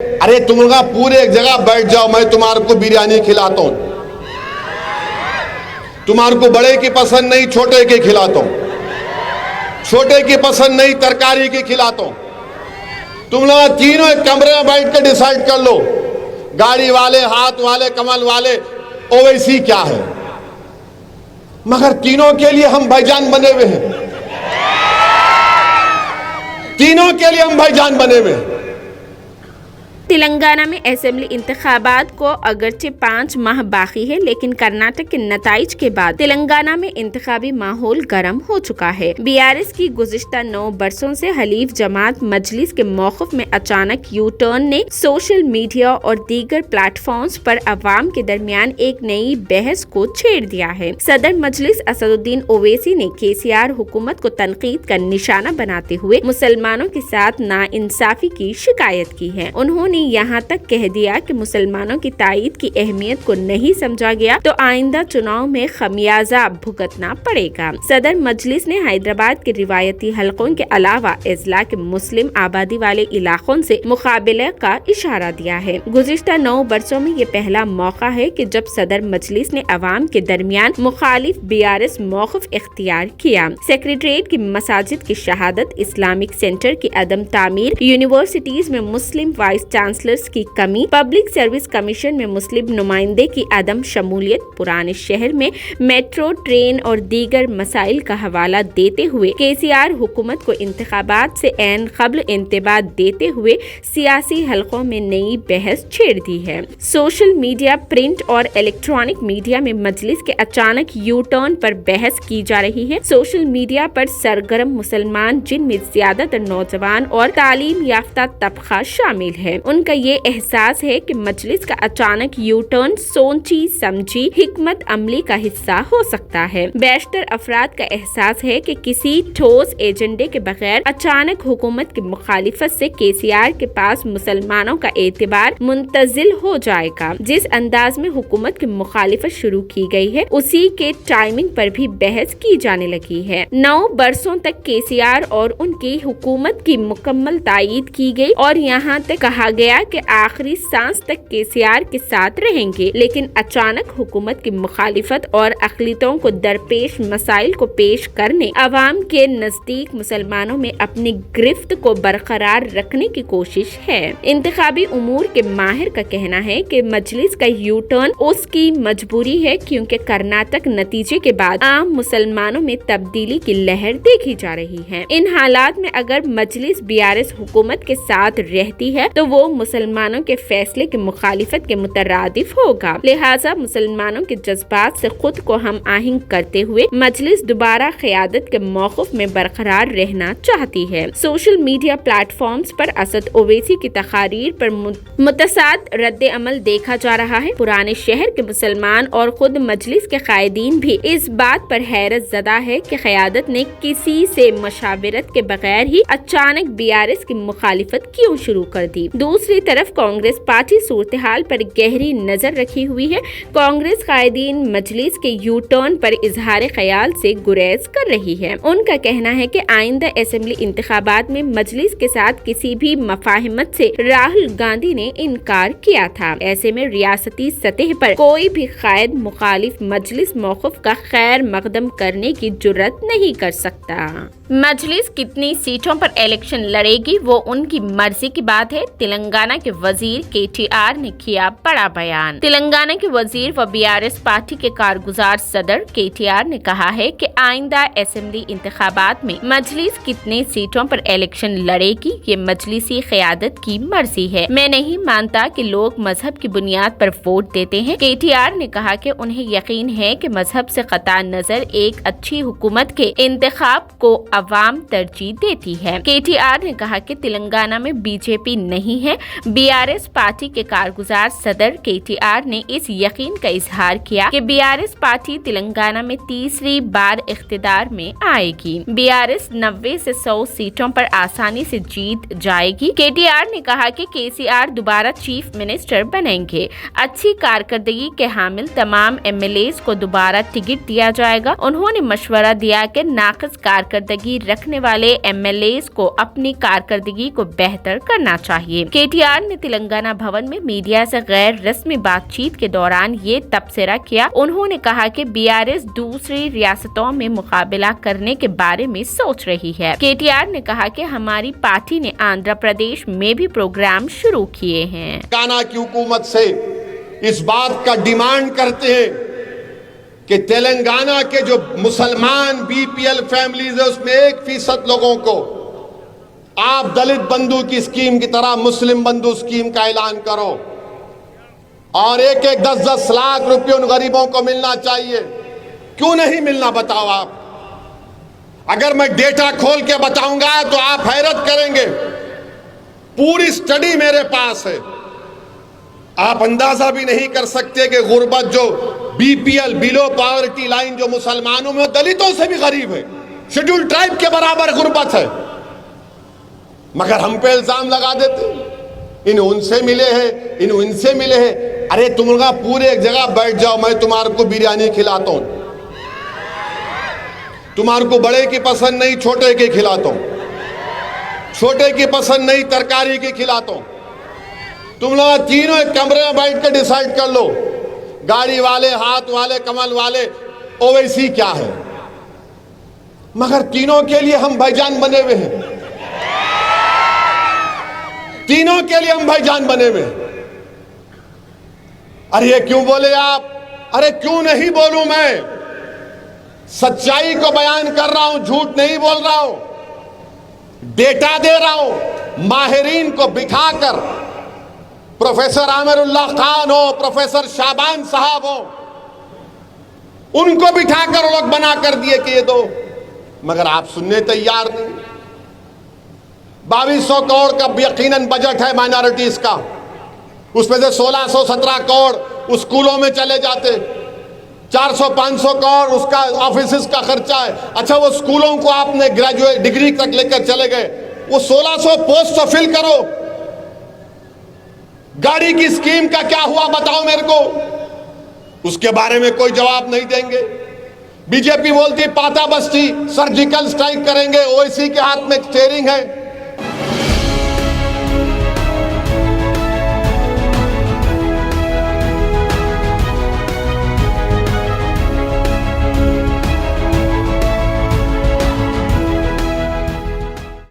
अरे तुम लोग पूरे एक जगह बैठ जाओ, मैं तुम्हारे को बिरयानी खिलाता हूं। तुम्हारे को बड़े की पसंद नहीं, छोटे की खिलाता हूं। छोटे की पसंद नहीं, तरकारी की खिलाता हूं। तुम लोग तीनों एक कमरे में बैठ कर डिसाइड कर लो, गाड़ी वाले, हाथ वाले, कमल वाले, ओवैसी क्या है। मगर तीनों के लिए हम भाईजान बने हुए हैं। तीनों के लिए हम भाईजान बने हुए हैं। तेलंगाना में असेंबली इंतखाबात को अगरचे 5 माह बाकी है, लेकिन कर्नाटक के नताइज के बाद तेलंगाना में इंतखाबी माहौल गर्म हो चुका है। बीआरएस की गुज़िश्ता 9 बरसों से हलीफ जमात मजलिस के मौक़िफ़ में अचानक यू टर्न ने सोशल मीडिया और दीगर प्लेटफॉर्म्स पर अवाम के दरमियान एक नई बहस को छेड़ दिया है। सदर मजलिस असदुद्दीन ओवैसी ने केसीआर हुकूमत को तनकीद का निशाना बनाते हुए मुसलमानों के साथ नाइंसाफी की शिकायत की है। उन्होंने यहाँ तक कह दिया कि मुसलमानों की ताईद की अहमियत को नहीं समझा गया तो आइंदा चुनाव में खमियाजा भुगतना पड़ेगा। सदर मजलिस ने हैदराबाद के रिवायती हलकों के अलावा अजला के मुस्लिम आबादी वाले इलाकों से मुकाबले का इशारा दिया है। गुज़िश्ता 9 बरसों में ये पहला मौका है कि जब सदर मजलिस ने अवाम के दरमियान मुखालिफ बीआरएस मौक़िफ़ इख्तियार किया। सेक्रेटरीट की मसाजिद की शहादत, इस्लामिक सेंटर की अदम तामीर, यूनिवर्सिटीज में मुस्लिम वाइस चांसलर्स की कमी, पब्लिक सर्विस कमीशन में मुस्लिम नुमाइंदे की अदम शमूलियत, पुराने शहर में मेट्रो ट्रेन और दीगर मसाइल का हवाला देते हुए केसीआर हुकूमत को इंतखाबात से ऐन क़ब्ल इंतबाह देते हुए सियासी हलकों में नई बहस छेड़ दी है। सोशल मीडिया, प्रिंट और इलेक्ट्रॉनिक मीडिया में मजलिस के अचानक यू टर्न पर बहस की जा रही है। सोशल मीडिया पर सरगर्म मुसलमान, जिनमें ज्यादातर नौजवान और तालीम याफ्ता तबका शामिल है, उनका ये एहसास है कि मजलिस का अचानक यू टर्न सोची समझी हिकमत अमली का हिस्सा हो सकता है। बेशतर अफराद का एहसास है कि किसी ठोस एजेंडे के बगैर अचानक हुकूमत की मुखालिफत से केसीआर के पास मुसलमानों का एतबार मुंतजिल हो जाएगा। जिस अंदाज में हुकूमत की मुखालिफत शुरू की गई है, उसी के टाइमिंग पर भी बहस की जाने लगी है। 9 बरसों तक केसीआर और उनकी हुकूमत की मुकम्मल तायीद की गई और यहाँ तक कहा गया कि आखिरी सांस तक केसीआर के साथ रहेंगे, लेकिन अचानक हुकूमत की मुखालिफत और अक़लियतों को दरपेश मसाइल को पेश करने अवाम के नजदीक मुसलमानों में अपनी गिरफ्त को बरकरार रखने की कोशिश है। इंतखाबी उमूर के माहिर का कहना है कि मजलिस का यू टर्न उसकी मजबूरी है, क्योंकि कर्नाटक नतीजे के बाद आम मुसलमानों में तब्दीली की लहर देखी जा रही है। इन हालात में अगर मजलिस बीआरएस हुकूमत के साथ रहती है तो वो मुसलमानों के फैसले की मुखालिफत के मुतरादिफ होगा। लिहाजा मुसलमानों के जज्बात से खुद को हम आहंग करते हुए मजलिस दोबारा क़यादत के मौक़िफ़ में बरकरार रहना चाहती है। सोशल मीडिया प्लेटफॉर्म्स पर असद ओवैसी की तकारीर पर मुतसाद रद्द अमल देखा जा रहा है। पुराने शहर के मुसलमान और खुद मजलिस के कायदीन भी इस बात पर हैरत ज़दा है कि क़यादत ने किसी से मशावरत के बगैर ही अचानक बीआरएस की मुखालिफत क्यों शुरू कर दी। दूसरी तरफ कांग्रेस पार्टी सूरत हाल पर गहरी नजर रखी हुई है। कांग्रेस कायदीन मजलिस के यू टर्न पर इजहार ख्याल से गुरेज कर रही है। उनका कहना है कि आइंदा असेंबली इंतखाबात में मजलिस के साथ किसी भी मफाहिमत से राहुल गांधी ने इनकार किया था। ऐसे में रियासती सतह पर कोई भी कायद मुखालिफ मजलिस मौक़िफ़ का खैर मकदम करने की जुर्रत नहीं कर सकता। मजलिस कितनी सीटों पर इलेक्शन लड़ेगी वो उनकी मर्जी की बात है। तेलंगाना के वजीर केटीआर ने किया बड़ा बयान। तेलंगाना के वजीर व बीआरएस पार्टी के कारगुजार सदर केटीआर ने कहा है कि आइंदा असेंबली इंतखाबात में मजलिस कितने सीटों पर इलेक्शन लड़ेगी ये मजलिसी क़यादत की मर्जी है। मैं नहीं मानता कि लोग मजहब की बुनियाद पर वोट देते हैं। केटीआर ने कहा कि उन्हें यकीन है कि मजहब से कता नजर एक अच्छी हुकूमत के इंतखाब को अवाम तरजीह देती है। केटीआर ने कहा कि तेलंगाना में बीजेपी नहीं है। बीआरएस पार्टी के कारगुजार सदर केटीआर ने इस यकीन का इजहार किया कि बीआरएस पार्टी तेलंगाना में तीसरी बार इख्तिदार में आएगी। बीआरएस 90 से 100 सीटों पर आसानी से जीत जाएगी। केटीआर ने कहा कि केसीआर दोबारा चीफ मिनिस्टर बनेंगे। अच्छी कारकर्दगी के हामिल तमाम एमएलए को दोबारा टिकट दिया जाएगा। उन्होंने मशवरा दिया कि नाक़िस कारकर्दगी रखने वाले एमएलए को अपनी कारकर्दगी को बेहतर करना चाहिए। केटीआर केटीआर ने तेलंगाना भवन में मीडिया से गैर रस्मी बातचीत के दौरान ये तबसरा किया। उन्होंने कहा कि बीआरएस दूसरी रियासतों में मुकाबला करने के बारे में सोच रही है। केटीआर ने कहा कि हमारी पार्टी ने आंध्र प्रदेश में भी प्रोग्राम शुरू किए हैं। तेलंगाना की हुकूमत से इस बात का डिमांड करते हैं कि तेलंगाना के जो मुसलमान बीपीएल फैमिलीज है उसमें 1% लोगों को आप दलित बंधु की स्कीम की तरह मुस्लिम बंधु स्कीम का ऐलान करो और एक 10-10 लाख रुपए उन गरीबों को मिलना चाहिए। क्यों नहीं मिलना बताओ आप? अगर मैं डेटा खोल के बताऊंगा तो आप हैरत करेंगे। पूरी स्टडी मेरे पास है। आप अंदाजा भी नहीं कर सकते कि गुर्बत जो बीपीएल बिलो पॉवर्टी लाइन जो मुसलमानों में दलितों से भी गरीब है, शेड्यूल ट्राइब के बराबर गुर्बत है, मगर हम पे इल्जाम लगा देते इन उनसे मिले हैं, इन इनसे मिले हैं। अरे तुम लोग पूरे एक जगह बैठ जाओ, मैं तुम्हारे को बिरयानी खिलाता हूं। तुम्हारे को बड़े की पसंद नहीं, छोटे की खिलाता हूं। छोटे की पसंद नहीं, तरकारी की खिलाता हूं। तुम लोग तीनों एक कमरे में बैठ कर डिसाइड कर लो, गाड़ी वाले, हाथ वाले, कमल वाले, ओवैसी क्या है। मगर तीनों के लिए हम भाईजान बने हुए हैं। तीनों के लिए हम भाईजान बने हुए हैं। अरे ये क्यों बोले आप? अरे क्यों नहीं बोलूं मैं? सच्चाई को बयान कर रहा हूं, झूठ नहीं बोल रहा हूं, डेटा दे रहा हूं। माहिरीन को बिठाकर, प्रोफेसर आमिरुल्लाह खान हो, प्रोफेसर शाबान साहब हो, उनको बिठाकर वो लोग बना कर दिए कि ये दो, मगर आप सुनने तैयार नहीं। 2200 करोड़ का यकीनन बजट है माइनॉरिटीज का, उसमें से 1617 करोड़ स्कूलों में चले जाते, 400-500 करोड़ उसका ऑफिस का खर्चा है। अच्छा, वो स्कूलों को आपने ग्रेजुएट डिग्री तक लेकर चले गए, वो 1600 पोस्ट तो फिल करो। गाड़ी की स्कीम का क्या हुआ बताओ मेरे को? उसके बारे में कोई जवाब नहीं देंगे। बीजेपी बोलती पाता बस्ती सर्जिकल स्ट्राइक करेंगे, ओवैसी के हाथ में स्टीयरिंग है।